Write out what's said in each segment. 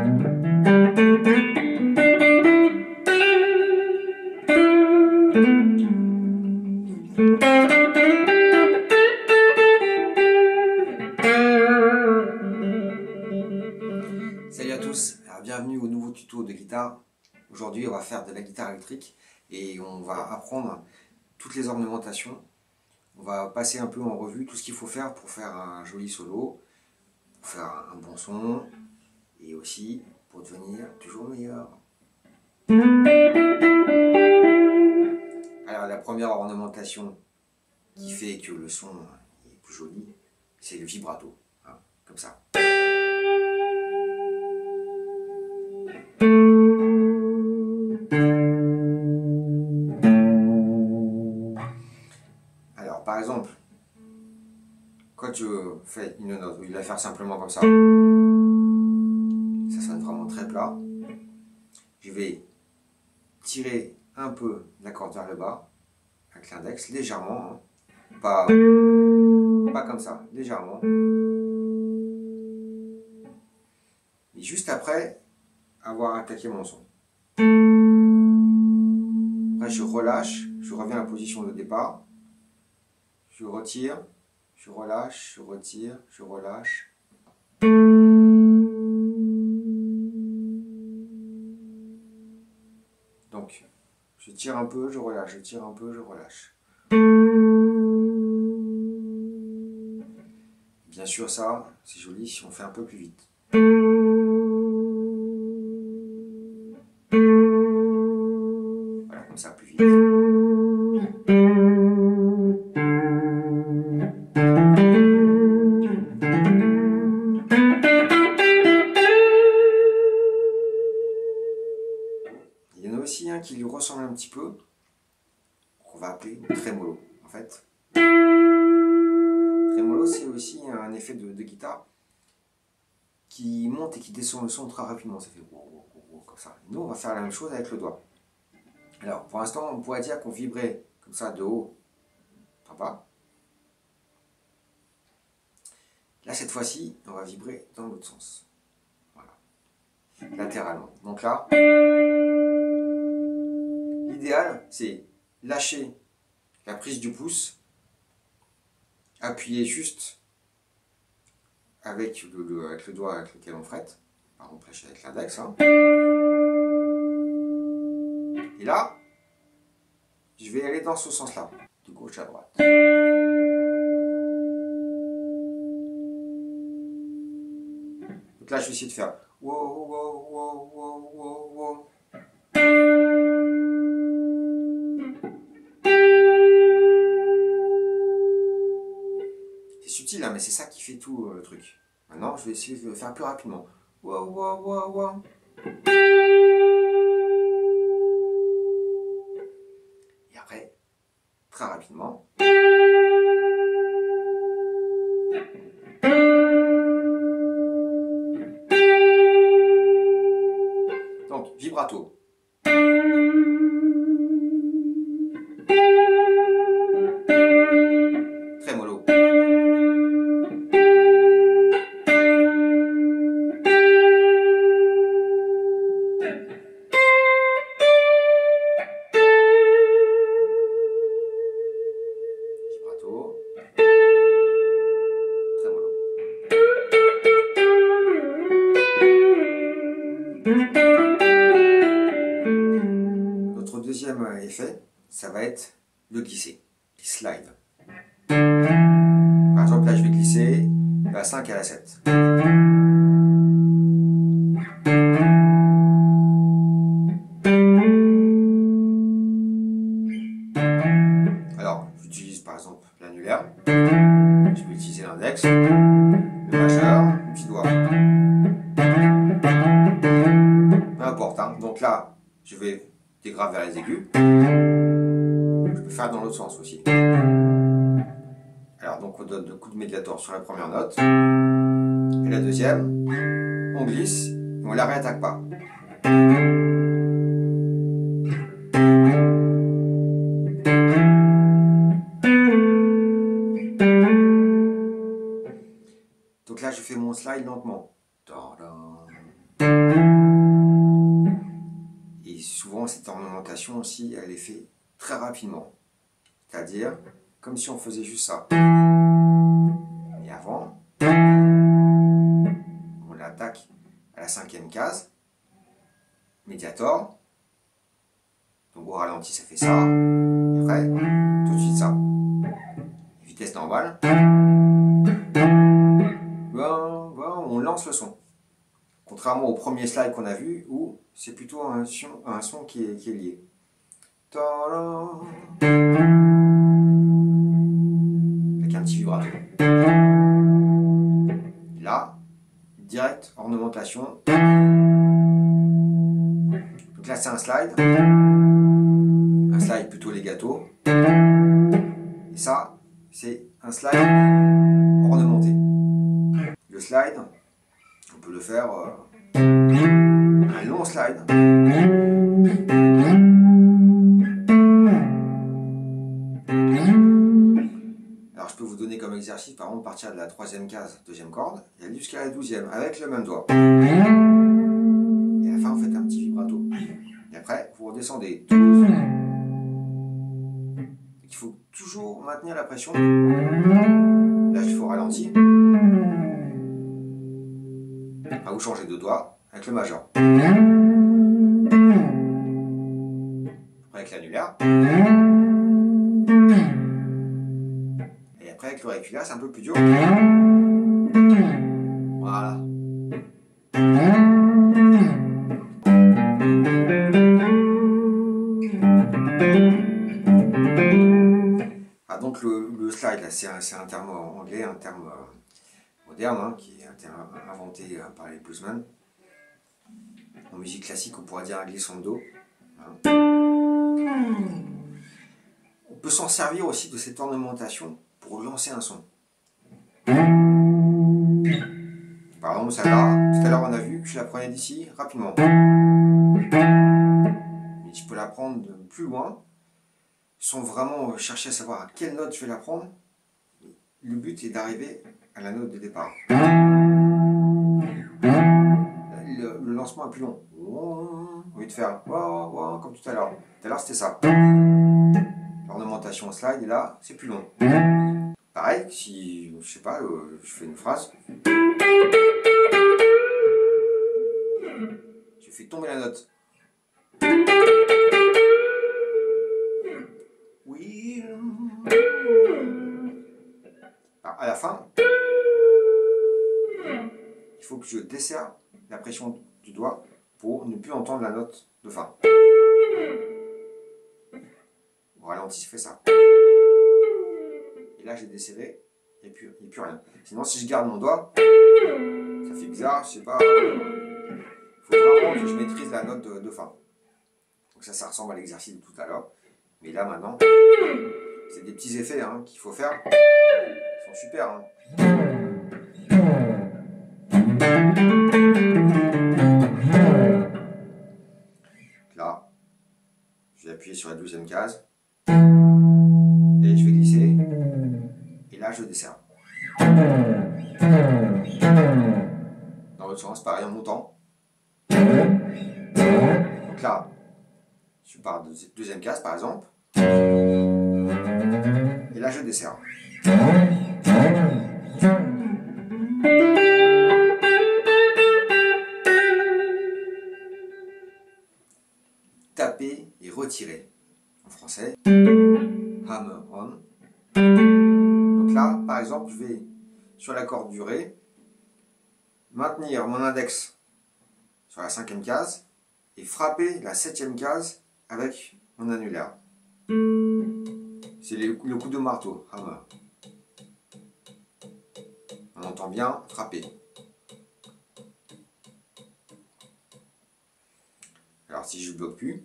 Salut à tous, alors bienvenue au nouveau tuto de guitare. Aujourd'hui on va faire de la guitare électrique et on va apprendre toutes les ornementations. On va passer un peu en revue tout ce qu'il faut faire pour faire un joli solo, pour faire un bon son et aussi pour devenir toujours meilleur. Alors la première ornementation qui fait que le son est plus joli, c'est le vibrato, hein, comme ça. Alors par exemple, quand je fais une note, au lieu de la faire simplement comme ça sonne vraiment très plat, je vais tirer un peu la corde vers le bas avec l'index, légèrement, hein. Pas comme ça, légèrement. Et juste après avoir attaqué mon son. Après je relâche, je reviens à la position de départ, je retire, je relâche, je retire, je relâche. Donc, je tire un peu, je relâche, je tire un peu, je relâche. Bien sûr, ça, c'est joli si on fait un peu plus vite. Voilà, comme ça, plus vite. Il y en a aussi un qui lui ressemble un petit peu, qu'on va appeler trémolo, en fait. Trémolo, c'est aussi un effet de guitare qui monte et qui descend le son très rapidement. Ça fait comme ça. Nous, on va faire la même chose avec le doigt. Alors, pour l'instant, on pourrait dire qu'on vibrait comme ça de haut en bas. Là, cette fois-ci, on va vibrer dans l'autre sens. Voilà. Latéralement. Donc là, l'idéal, c'est lâcher la prise du pouce, appuyer juste avec le doigt avec lequel on frette, par exemple avec l'index, hein. Et là, je vais aller dans ce sens-là, de gauche à droite. Donc là, je vais essayer de faire wow, wow, wow, wow, wow, wow. C'est subtil, hein, mais c'est ça qui fait tout le truc. Maintenant, je vais essayer de le faire plus rapidement. Wow, wow, wow, wow. Et après, très rapidement. Donc, vibrato. Trémolo. Vibrato. Trémolo. Notre deuxième effet, ça va être le glisser, le slide. Par exemple, là je vais glisser de la 5 à la 7. Alors, j'utilise par exemple l'annulaire, je vais utiliser l'index, le majeur, le petit doigt. Peu importe, hein. Donc là, je vais des graves vers les aigus. Je peux faire dans l'autre sens aussi. Alors, donc on donne le coup de médiator sur la première note. Et la deuxième, on glisse, et on la réattaque pas. Donc là, je fais mon slide lentement. Et souvent, cette ornementation aussi, elle est faite très rapidement. C'est-à-dire, comme si on faisait juste ça. Et avant, on l'attaque à la 5e case, médiator. Donc au ralenti, ça fait ça. Et après, tout de suite ça. Vitesse normale. On lance le son. Contrairement au premier slide qu'on a vu, où c'est plutôt un son qui est lié. Avec un petit vibrato. Là, direct ornementation. Donc là, c'est un slide. Un slide plutôt legato. Et ça, c'est un slide ornementé. Le slide, on peut le faire un long slide. Alors je peux vous donner comme exercice, par exemple, partir de la 3e case, 2e corde, et aller jusqu'à la 12e, avec le même doigt. Et à la fin, vous faites un petit vibrato. Et après, vous redescendez 12. Il faut toujours maintenir la pression. Là, il faut ralentir. Vous changez de doigt avec le majeur. Après avec l'annulaire. Et après avec l'auriculaire, c'est un peu plus dur. Voilà. Ah, donc le slide, c'est un terme anglais, un terme moderne, hein, qui est inventé par les bluesmen. En musique classique, on pourrait dire un glissando. Hein. On peut s'en servir aussi de cette ornementation pour lancer un son. Par exemple, celle-là, tout à l'heure on a vu que je la prenais d'ici rapidement. Mais je peux la prendre de plus loin, sans vraiment chercher à savoir à quelle note je vais la prendre. Le but est d'arriver à la note de départ. Le lancement est plus long. Au lieu de faire comme tout à l'heure. Tout à l'heure c'était ça. L'ornementation slide, et là c'est plus long. Pareil, si je sais pas, je fais une phrase. Je fais tomber la note. Oui. Alors, à la fin, il faut que je desserre la pression du doigt pour ne plus entendre la note de fin. Au ralenti, je fais ça. Et là, j'ai desserré, il n'y a plus rien. Sinon, si je garde mon doigt, ça fait bizarre, je sais pas. Il faut vraiment que je maîtrise la note de fin. Donc ça ressemble à l'exercice de tout à l'heure. Mais là, maintenant, c'est des petits effets hein, qu'il faut faire. Ils sont super. Hein. Là, je vais appuyer sur la 12e case. Et je vais glisser. Et là, je desserre. Dans l'autre sens, pareil, en montant. Donc là, je pars de 2e case, par exemple. Et là, je desserre. Taper et retirer. En français, hammer on. Donc là, par exemple, je vais sur la corde du Ré maintenir mon index sur la 5e case et frapper la 7e case avec mon annulaire. C'est le coup de marteau, hammer. On entend bien frapper. Alors si je ne bloque plus,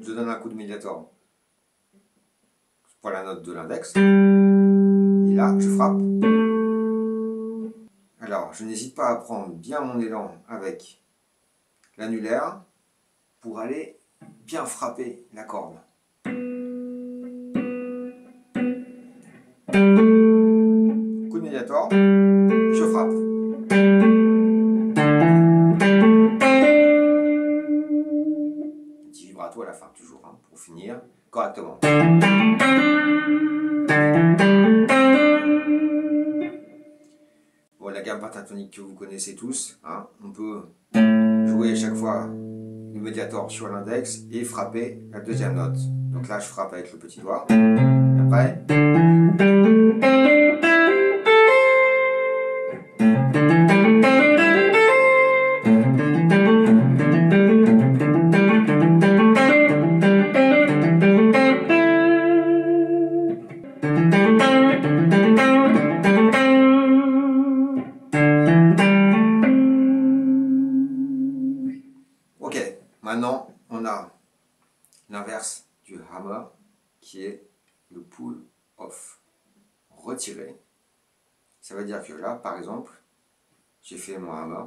je donne un coup de médiator pour la note de l'index. Et là, je frappe. Alors, je n'hésite pas à prendre bien mon élan avec l'annulaire pour aller bien frapper la corde. Coup de médiator, je frappe. finir correctement. Bon, la gamme pentatonique que vous connaissez tous, hein, on peut jouer à chaque fois le médiator sur l'index et frapper la deuxième note. Donc là, je frappe avec le petit doigt. Après, ok, maintenant on a l'inverse du hammer qui est le pull off. Retirer, ça veut dire que là par exemple, j'ai fait mon hammer.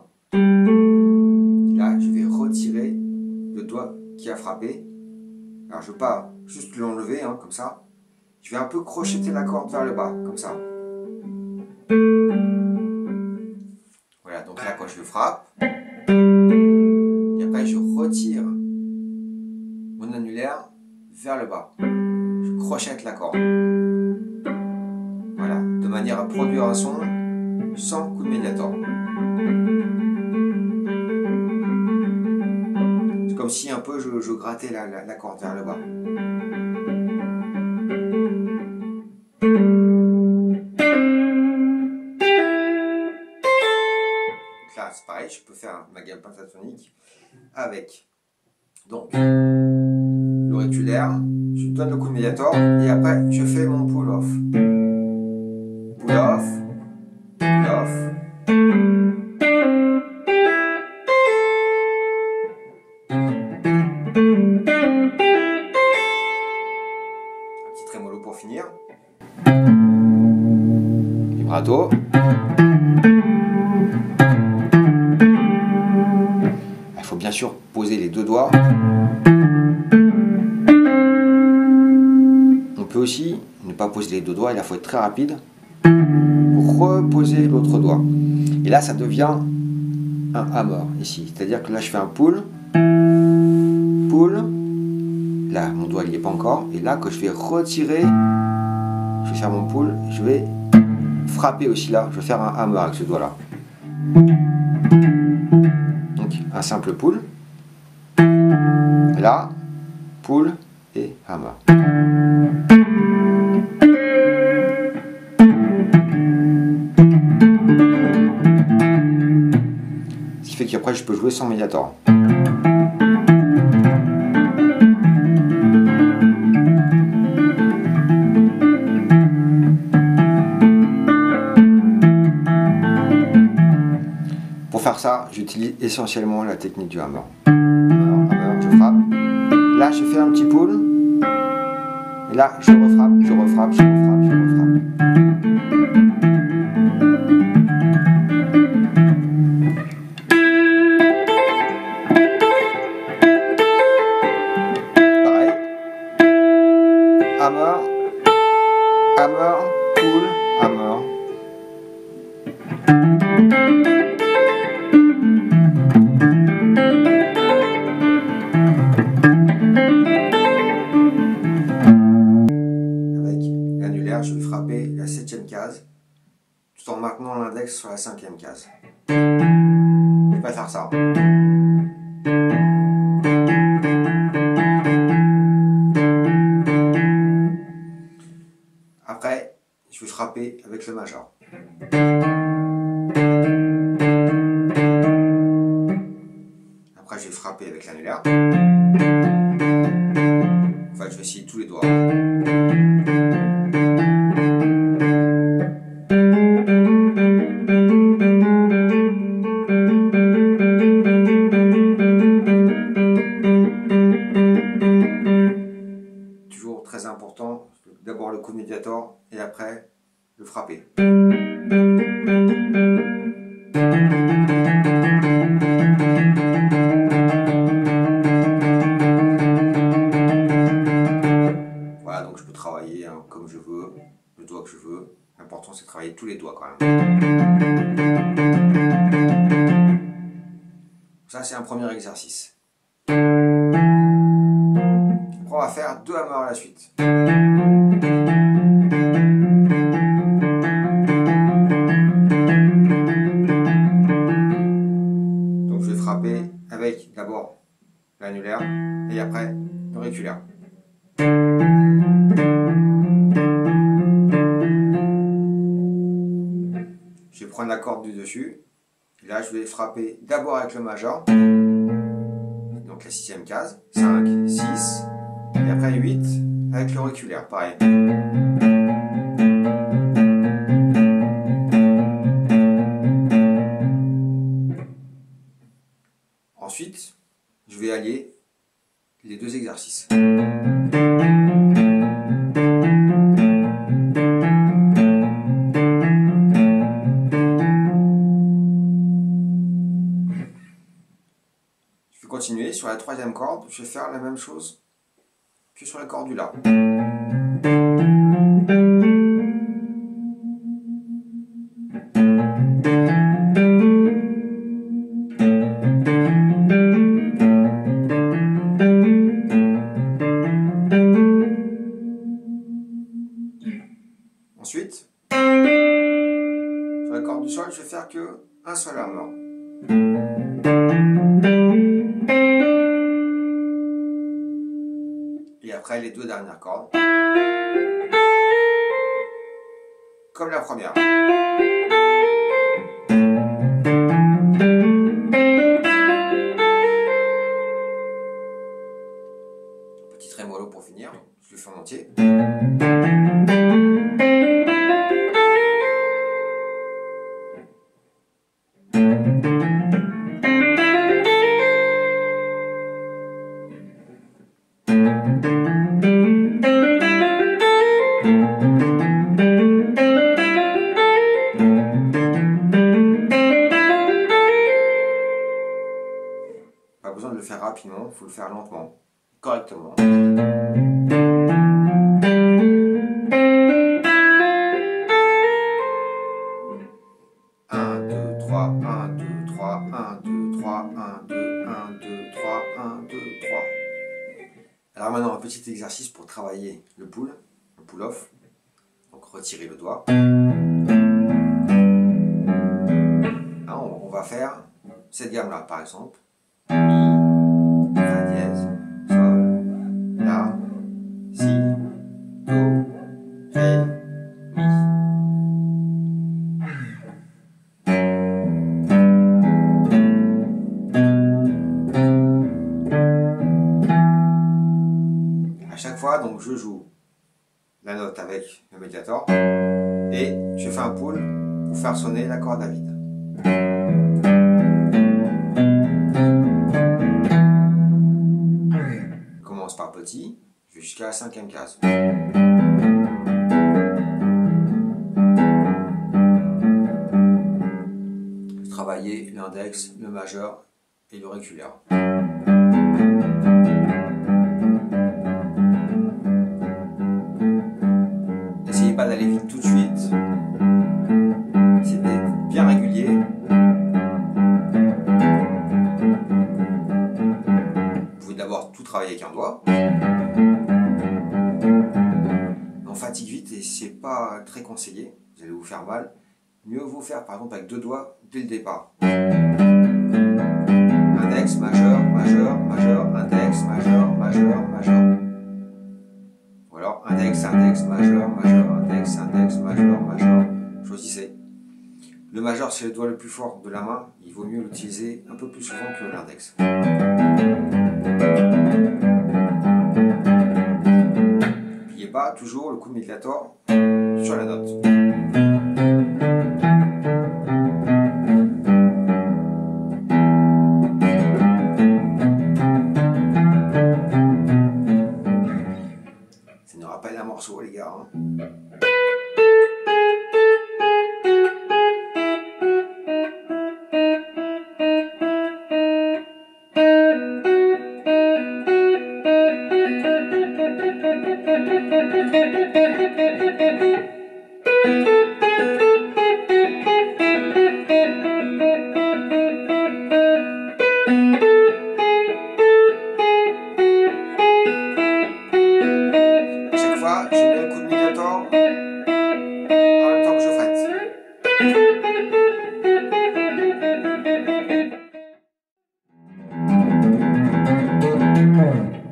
Là, je vais retirer le doigt qui a frappé. Alors je ne veux pas juste l'enlever hein, comme ça. Je vais un peu crocheter la corde vers le bas, comme ça. Voilà, donc là quand je frappe, et après je retire mon annulaire vers le bas. Je crochette la corde. Voilà, de manière à produire un son sans coup de médiator. C'est comme si un peu je grattais la corde vers le bas. Donc là c'est pareil, je peux faire ma gamme pentatonique avec donc l'auriculaire, je donne le coup de médiator et après je fais mon pull off. Pull off, pull off. Un petit trémolo pour finir. Vibrato. Il faut bien sûr poser les deux doigts. On peut aussi ne pas poser les deux doigts, il faut être très rapide pour reposer l'autre doigt. Et là, ça devient un hammer ici. C'est-à-dire que là, je fais un pull. Pull. Là, mon doigt, il n'y est pas encore. Et là, quand je vais retirer, je vais faire mon pull, je vais frapper aussi là. Je vais faire un hammer avec ce doigt-là. Donc, un simple pull. Et là, pull et hammer. Ce qui fait qu'après je peux jouer sans médiator. Pour faire ça, j'utilise essentiellement la technique du hammer. Hammer, je frappe. Là, je fais un petit pull. Et là, je refrappe, je refrappe, je refrappe, je refrappe. Pareil. Hammer, hammer, pull, hammer. Je vais frapper la 7e case tout en maintenant l'index sur la 5e case. Je vais faire ça. Après, je vais frapper avec le major. Après, je vais frapper avec l'annulaire. Enfin, je vais essayer tous les doigts. Toujours très important, d'abord le coup de médiator et après le frapper. Voilà, donc je peux travailler hein, comme je veux, le doigt que je veux. L'important c'est de travailler tous les doigts quand même. Ça c'est un premier exercice. Après on va faire 2 hammers à la suite. Donc je vais frapper avec d'abord l'annulaire et après l'auriculaire. Je vais prendre la corde du dessus. Et là, je vais frapper d'abord avec le majeur. Donc la 6e case. 5, 6. Et après 8 avec l'auriculaire. Pareil. Ensuite, je vais allier les 2 exercices. Je vais continuer sur la 3e corde, je vais faire la même chose que sur la corde du La. Ensuite, sur la corde du Sol, je vais faire que un seul hammer. Et après les 2 dernières cordes, comme la première. Petit trémolo pour finir, je le fais en entier. Pas besoin de le faire rapidement, il faut le faire lentement, correctement. 1, 2, 3, 1, 2, 3, 1, 2, 3, 1, 2, 1, 2, 3, 1, 2, 3. Alors maintenant, un petit exercice pour travailler le pull-off. Donc retirer le doigt. On va faire cette gamme-là, par exemple. Mi, Fa dièse, Sol, La, Si, Do, Ré, Mi. À chaque fois, donc je joue la note avec le médiator et je fais un pull pour faire sonner la corde à vide. Je commence par petit, je vais jusqu'à la 5e case. Je travaillais l'index, le majeur et l'auriculaire. N'essayez pas d'aller vite tout de suite. Essayez d'être bien régulier. Vous pouvez d'abord tout travailler avec un doigt. On fatigue vite et c'est pas très conseillé. Vous allez vous faire mal. Mieux vaut faire par exemple avec 2 doigts dès le départ. Index, majeur, majeur, majeur, index, majeur, majeur, majeur. Ou alors index, index, majeur, majeur, index, index, majeur, majeur. Choisissez. Le majeur, c'est le doigt le plus fort de la main. Il vaut mieux l'utiliser un peu plus souvent que l'index. N'oubliez pas toujours le coup de médiator sur la note. Ça nous rappelle un morceau, les gars. Hein.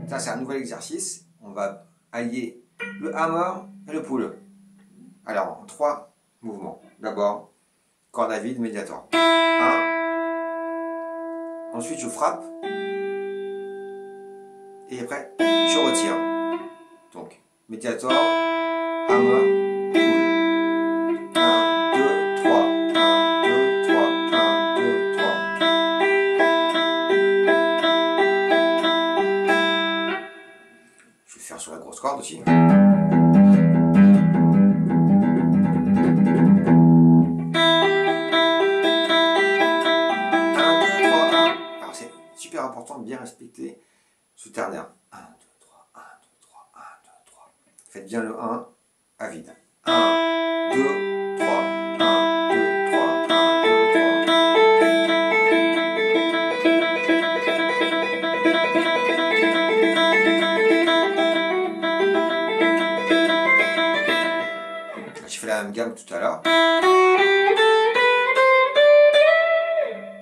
Ça, c'est un nouvel exercice. On va allier le hammer et le pull. Alors, en 3 mouvements. D'abord, corde à vide, médiator. 1. Ensuite, je frappe. Et après, je retire. Donc, médiator, hammer, pull. 1, 2, 3. 1, 2, 3. 1, 2, 3. Je vais faire sur la grosse corde aussi. 1, 2, 3, 1. Alors, c'est super important de bien respecter ce ternaire. 1, 2, 3, 1, 2, 3, 1, 2, 3. Faites bien le 1 à vide. 1, 2, 3, 1, 2, 3, 1, 2, 3. J'ai fait la même gamme tout à l'heure.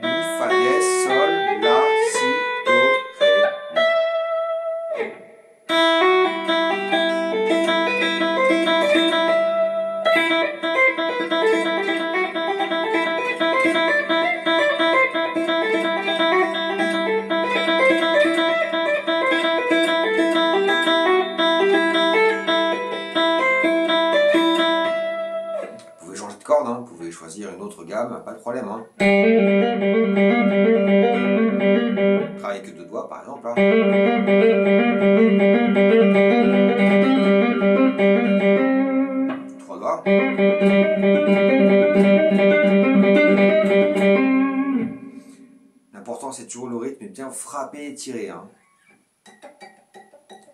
Mi, fa, dièse, sol, la, si, do, ré, mi. Vous pouvez changer de corde, hein, vous pouvez choisir une autre gamme, pas de problème. Hein. Travaillez que 2 doigts par exemple. Hein. 3 doigts. L'important c'est toujours le rythme et bien frapper et tirer. Hein.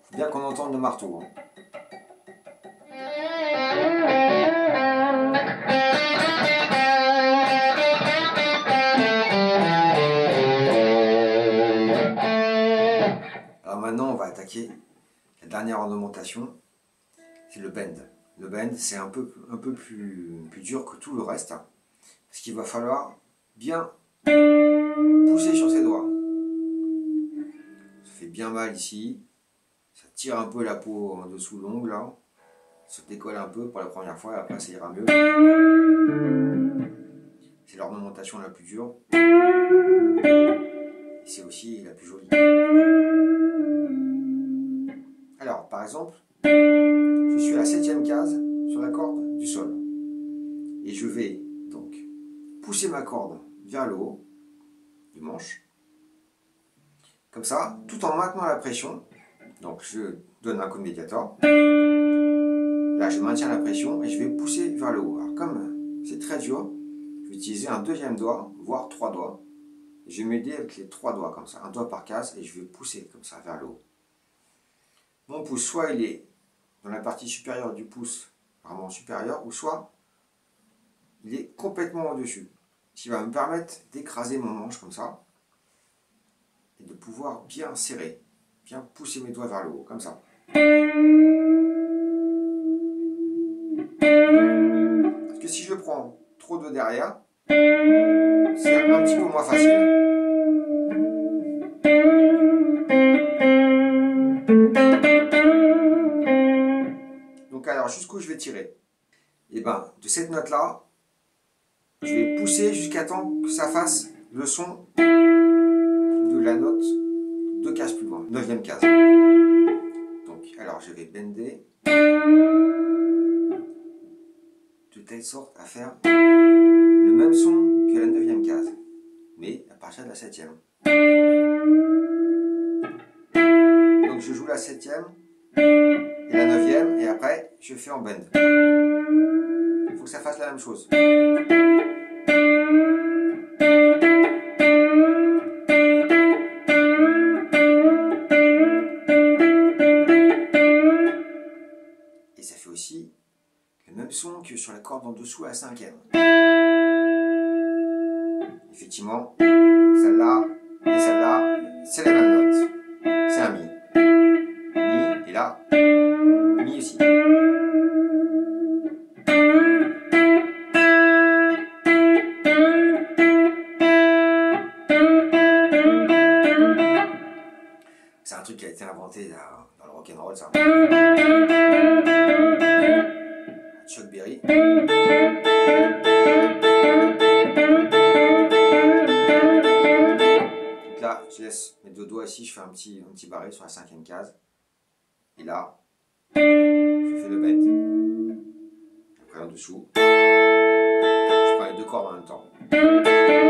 Faut bien qu'on entende le marteau. Hein. Alors maintenant on va attaquer la dernière ornementation, c'est le bend. Le bend c'est un peu plus dur que tout le reste, hein, parce qu'il va falloir bien pousser sur ses doigts. Ça fait bien mal ici, ça tire un peu la peau en dessous l'ongle, là. Ça décolle un peu pour la première fois et après ça ira mieux. C'est l'ornementation la plus dure. Et c'est aussi la plus jolie. Alors, par exemple, je suis à la 7e case sur la corde du sol. Et je vais donc pousser ma corde vers le haut du manche. Comme ça, tout en maintenant la pression. Donc, je donne un coup de médiator. Là, je maintiens la pression et je vais pousser vers le haut. Alors, comme c'est très dur, je vais utiliser un 2e doigt, voire 3 doigts. Je vais m'aider avec les 3 doigts comme ça, un doigt par case, et je vais pousser comme ça vers le haut. Mon pouce, soit il est dans la partie supérieure du pouce, vraiment supérieure, ou soit il est complètement au-dessus. Ce qui va me permettre d'écraser mon manche comme ça, et de pouvoir bien serrer, bien pousser mes doigts vers le haut, comme ça. Parce que si je prends trop de derrière, c'est un petit peu moins facile. Donc alors, jusqu'où je vais tirer? Et bien, de cette note-là, je vais pousser jusqu'à temps que ça fasse le son de la note 2 cases plus loin, 9e case. Donc, alors je vais bender de telle sorte à faire le même son que la 9e case, mais à partir de la 7e. Donc je joue la 7e et la 9e et après je fais en bend. Il faut que ça fasse la même chose. Et ça fait aussi le même son que sur la corde en dessous à la 5e. Effectivement, celle-là et celle-là, c'est la même note. C'est un mi. Mi, et là, mi aussi. été inventé dans le rock'n'roll, ça. Chuck Berry. Donc là, je laisse mes deux doigts ici, je fais un petit barré sur la 5e case. Et là, je fais le bend. Après en dessous, je prends les deux cordes en même temps.